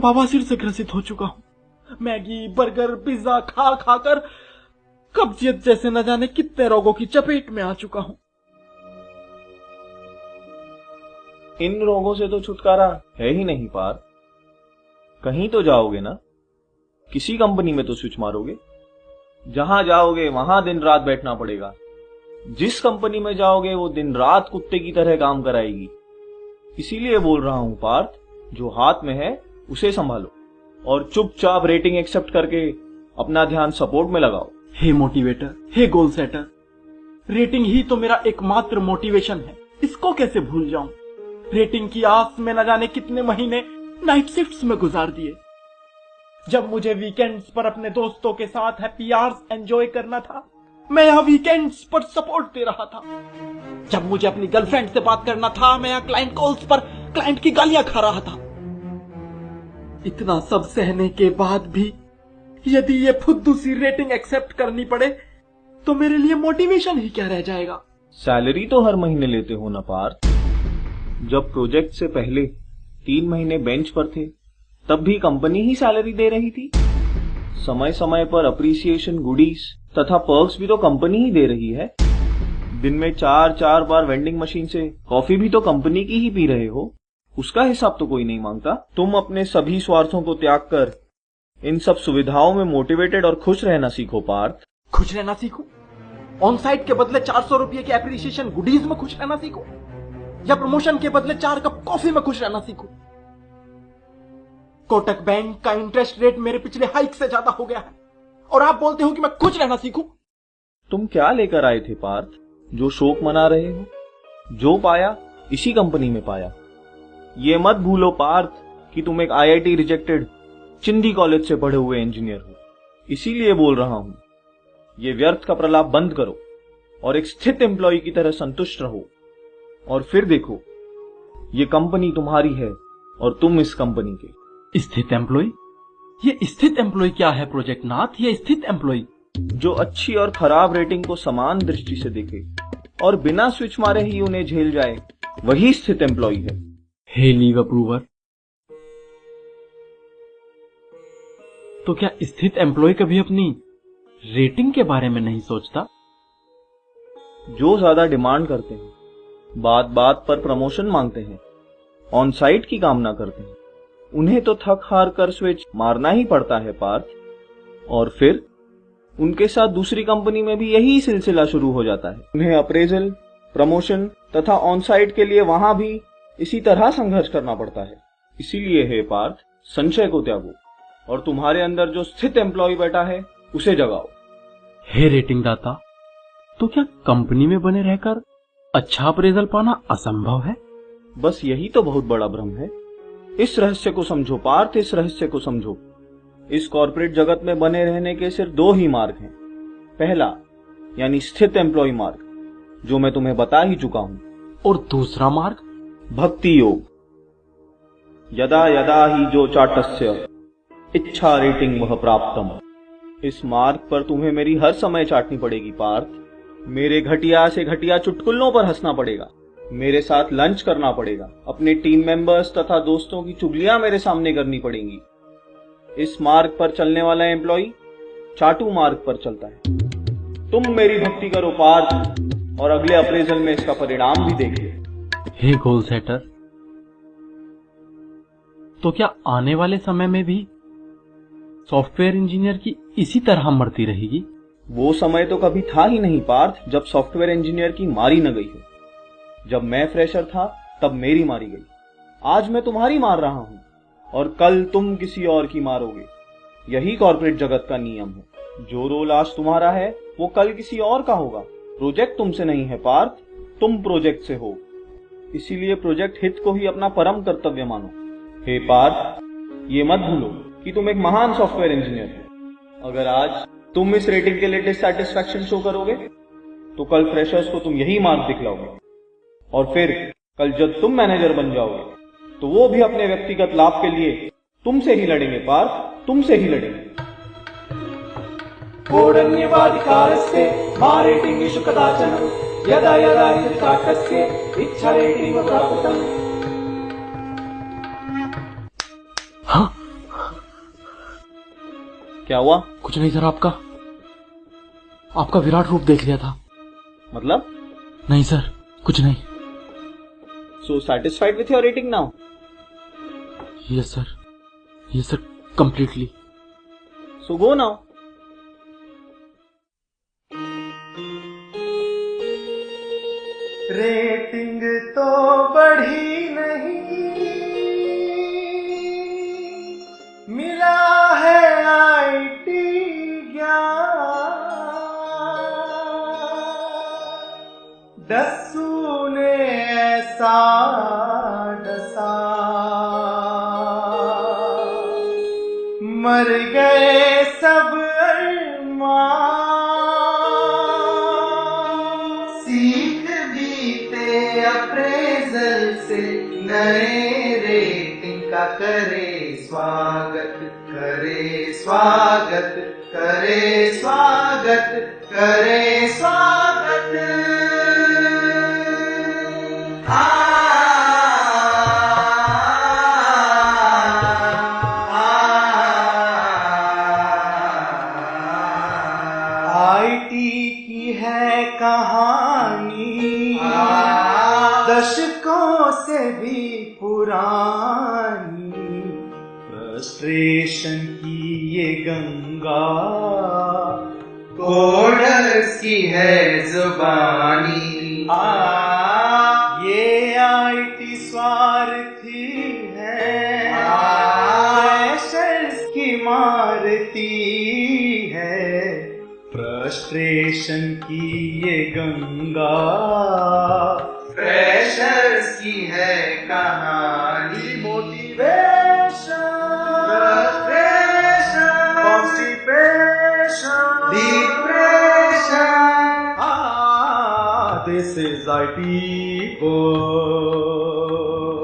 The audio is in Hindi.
बवासीर से ग्रसित हो चुका हूं। मैगी, बर्गर, पिज्जा खा खाकर कब्जियत जैसे न जाने कितने रोगों की चपेट में आ चुका हूं। इन रोगों से तो छुटकारा है ही नहीं पार्थ। कहीं तो जाओगे ना, किसी कंपनी में तो स्विच मारोगे। जहां जाओगे वहां दिन रात बैठना पड़ेगा। जिस कंपनी में जाओगे वो दिन रात कुत्ते की तरह काम कराएगी। इसीलिए बोल रहा हूं पार्थ, जो हाथ में है उसे संभालो और चुपचाप रेटिंग एक्सेप्ट करके अपना ध्यान सपोर्ट में लगाओ। हे मोटिवेटर, हे गोल सेटर, रेटिंग ही तो मेरा एकमात्र मोटिवेशन है। इसको कैसे भूल जाऊं। रेटिंग की आस में न जाने कितने महीने नाइट शिफ्ट्स में गुजार दिए। जब मुझे वीकेंड्स पर अपने दोस्तों के साथ हैप्पी आवर्स एंजॉय करना था, मैं यहाँ वीकेंड्स पर सपोर्ट दे रहा था। जब मुझे अपनी गर्लफ्रेंड से बात करना था, मैं यहाँ क्लाइंट कॉल्स पर क्लाइंट की गालियां खा रहा था। इतना सब सहने के बाद भी यदि ये फुद्दू सी रेटिंग एक्सेप्ट करनी पड़े तो मेरे लिए मोटिवेशन ही क्या रह जाएगा। सैलरी तो हर महीने लेते हो ना पार्थ। जब प्रोजेक्ट से पहले 3 महीने बेंच पर थे तब भी कंपनी ही सैलरी दे रही थी। समय समय पर अप्रिसिएशन, गुडीज तथा पर्क्स भी तो कंपनी ही दे रही है। दिन में 4-4 बार वेंडिंग मशीन से कॉफी भी तो कंपनी की ही पी रहे हो। उसका हिसाब तो कोई नहीं मांगता। तुम अपने सभी स्वार्थों को त्याग कर इन सब सुविधाओं में मोटिवेटेड और खुश रहना सीखो पार्थ। खुश रहना सीखूं? ऑन साइट के बदले 400 रुपए के एप्रिसिएशन गुडीज में खुश रहना सीखूं? या प्रमोशन के बदले 4 कप कॉफी में खुश रहना सीखूं? कोटक बैंक का इंटरेस्ट रेट मेरे पिछले हाइक से ज्यादा हो गया है और आप बोलते हो कि मैं खुश रहना सीखूं? तुम क्या लेकर आए थे पार्थ, जो शोक मना रहे हो? जो पाया इसी कंपनी में पाया। ये मत भूलो पार्थ कि तुम एक IIT रिजेक्टेड चिंदी कॉलेज से पढ़े हुए इंजीनियर हो। इसीलिए बोल रहा हूं, ये व्यर्थ का प्रलाप बंद करो और एक स्थित एम्प्लॉय की तरह संतुष्ट रहो। और फिर देखो, ये कंपनी तुम्हारी है और तुम इस कंपनी के। स्थित एम्प्लॉय? ये स्थित एम्प्लॉय क्या है प्रोजेक्ट नाथ? ये स्थित एम्प्लॉय जो अच्छी और खराब रेटिंग को समान दृष्टि से देखे और बिना स्विच मारे ही उन्हें झेल जाए, वही स्थित एम्प्लॉय है। हे लीव अप्रूवर, तो क्या स्थित एम्प्लॉय कभी अपनी रेटिंग के बारे में नहीं सोचता? जो ज्यादा डिमांड करते हैं, बात बात पर प्रमोशन मांगते हैं, ऑन साइट की कामना करते हैं, उन्हें तो थक हार कर स्विच मारना ही पड़ता है पार्थ। और फिर उनके साथ दूसरी कंपनी में भी यही सिलसिला शुरू हो जाता है। उन्हें अप्रेजल, प्रमोशन तथा ऑन साइट के लिए वहां भी इसी तरह संघर्ष करना पड़ता है। इसीलिए है पार्थ, संशय को त्यागो और तुम्हारे अंदर जो स्थित एम्प्लॉय बैठा है उसे जगाओ। हे रेटिंग दाता, तो क्या कंपनी में बने रहकर अच्छा अप्रेजल पाना असंभव है? बस यही तो बहुत बड़ा भ्रम है। इस रहस्य को समझो पार्थ, इस रहस्य को समझो। इस कॉर्पोरेट जगत में बने रहने के सिर्फ 2 ही मार्ग हैं। पहला यानी स्थित एम्प्लॉय मार्ग, जो मैं तुम्हें बता ही चुका हूं। और दूसरा मार्ग? भक्ति योग। यदा यदा ही जो चाटस्य इच्छा रेटिंग वह प्राप्तम। इस मार्ग पर तुम्हें मेरी हर समय चाटनी पड़ेगी पार्थ। मेरे घटिया से घटिया चुटकुलों पर हंसना पड़ेगा, मेरे साथ लंच करना पड़ेगा, अपने टीम मेंबर्स तथा दोस्तों की चुगलियां मेरे सामने करनी पड़ेंगी। इस मार्ग पर चलने वाला एम्प्लॉय चाटू मार्ग पर चलता है। तुम मेरी भक्ति करो पार्थ और अगले अप्रेजल में इसका परिणाम भी देखिए। हे गोल सेटर, तो क्या आने वाले समय में भी सॉफ्टवेयर इंजीनियर की इसी तरह मरती रहेगी? वो समय तो कभी था ही नहीं पार्थ जब सॉफ्टवेयर इंजीनियर की मारी न गई हो। जब मैं फ्रेशर था तब मेरी मारी गई। आज मैं तुम्हारी मार रहा हूं और कल तुम किसी और की मारोगे। यही कॉर्पोरेट जगत का नियम है। जो रोल आज तुम्हारा है वो कल किसी और का होगा। प्रोजेक्ट तुमसे नहीं है पार्थ, तुम प्रोजेक्ट से हो। इसीलिए प्रोजेक्ट हित को ही अपना परम कर्तव्य मानो। हे पार्थ, ये मत भूलो कि तुम एक महान सॉफ्टवेयर इंजीनियर हो। अगर आज तुम इस रेटिंग के लिए डिससैटिस्फैक्शन शो करोगे तो कल फ्रेशर्स को तुम यही मार्ग दिखलाओगे और फिर कल जब तुम मैनेजर बन जाओगे तो वो भी अपने व्यक्तिगत लाभ के लिए तुमसे ही लड़ेंगे पार्थ, तुमसे ही लड़ेंगे। कोडन्यवाधिकारस्य मा रेटिंगेषु कदाचन यदा यदा हि चाटस्य इच्छा रेटिंग प्राप्तम्। हाँ, क्या हुआ? कुछ नहीं सर, आपका विराट रूप देख लिया था। मतलब? नहीं सर, कुछ नहीं। So satisfied with your rating now? Yes sir, completely. So go now. Rating तो बढ़ी नहीं, मिला है आईटी ज्ञान। दस्सू ने ऐसा डसा, मर गए सब अरमान। सीख बीते अप्रेजल से, नए रेटिंग का करे स्वागत, करे स्वागत, करे स्वागत, करे स्वागत। आईटी की है कहानी, दशकों से भी पुरानी। फ्रस्ट्रेशन की ये गंगा, कोडर्स की है जुबानी। ये आईटी स्वार्थी है, फ्रेशर्स की मारती है। फ्रस्ट्रेशन की ये गंगा, फ्रेशर्स की है कहानी। Motivation, frustration, constipation, depression. This is IT Book।